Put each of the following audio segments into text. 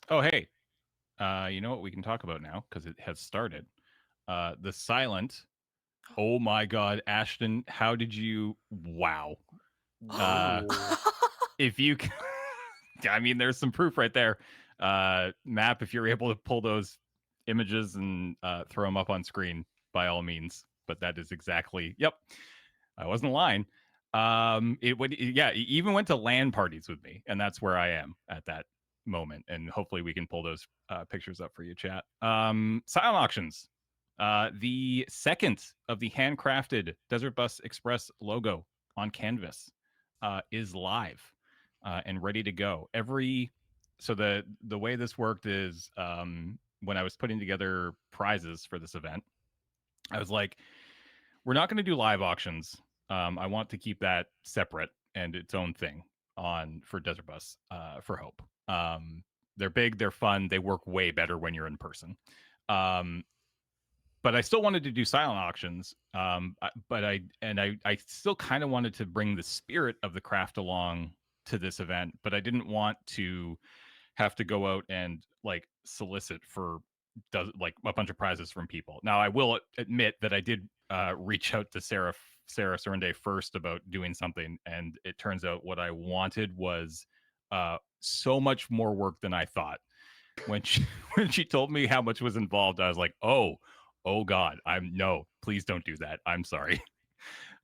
Oh, hey, you know what we can talk about now because it has started. The silent. Oh my God, Ashton, how did you? Wow. Uh, Whoa. if you, I mean, there's some proof right there. Map, if you're able to pull those images and throw them up on screen, by all means. But that is exactly. Yep, I wasn't lying. It would, yeah, it even went to LAN parties with me, and that's where I am at that moment. And hopefully, we can pull those pictures up for you, chat. Silent auctions. The second of the handcrafted Desert Bus Express logo on canvas is live and ready to go. So the way this worked is when I was putting together prizes for this event, I was like, we're not going to do live auctions. I want to keep that separate and its own thing on for Desert Bus for Hope. They're big, they're fun, they work way better when you're in person. But I still wanted to do silent auctions. But I still kind of wanted to bring the spirit of the craft along to this event, but I didn't want to have to go out and like solicit for like a bunch of prizes from people. Now I will admit that I did reach out to Sarah Sorende first about doing something, and it turns out what I wanted was so much more work than I thought. When she when she told me how much was involved, I was like, oh God, no, please don't do that. I'm sorry.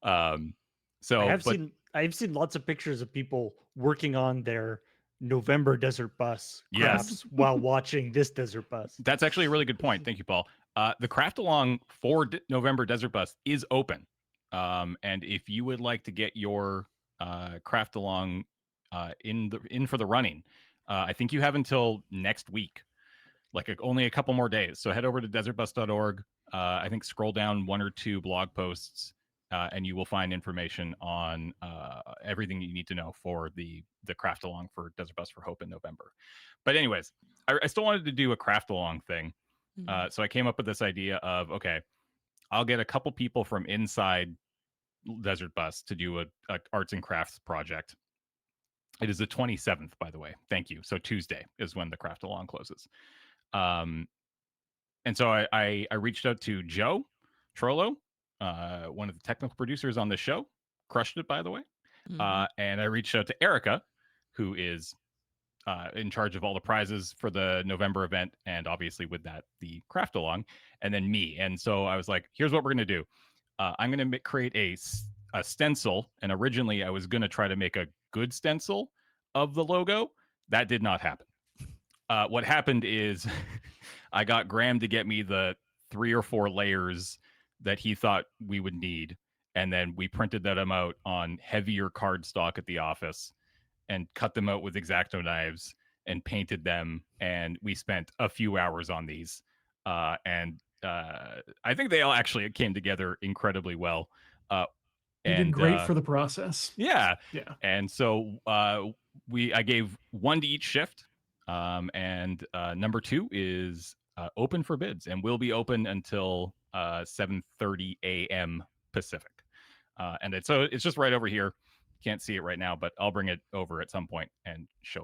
So I've seen lots of pictures of people working on their November Desert Bus crafts yes, while watching this Desert Bus. that's actually a really good point. Thank you, Paul. The craft along for November Desert Bus is open. And if you would like to get your craft along in for the running, I think you have until next week, like only a couple more days. So head over to desertbus.org. I think scroll down one or two blog posts, and you will find information on everything you need to know for the craft along for Desert Bus for Hope in November. But anyways, I still wanted to do a craft along thing. So I came up with this idea of, okay, I'll get a couple people from inside Desert Bus to do a arts and crafts project. It is the 27th, by the way. Thank you. So Tuesday is when the craft along closes. And so I reached out to Joe Trollo, one of the technical producers on the show. Crushed it, by the way. And I reached out to Erica, who is in charge of all the prizes for the November event, and obviously with that, the craft along, and then me. And so I was like, here's what we're going to do. I'm going to create a stencil. And originally I was going to try to make a good stencil of the logo. That did not happen. What happened is I got Graham to get me the 3 or 4 layers that he thought we would need. And then we printed them out on heavier cardstock at the office and cut them out with X-Acto knives and painted them. And we spent a few hours on these. And I think they all actually came together incredibly well. You did great for the process. Yeah. Yeah. And so I gave 1 to each shift. And number 2 is open for bids and will be open until 7:30 a.m. Pacific. And it's just right over here. Can't see it right now, but I'll bring it over at some point and show it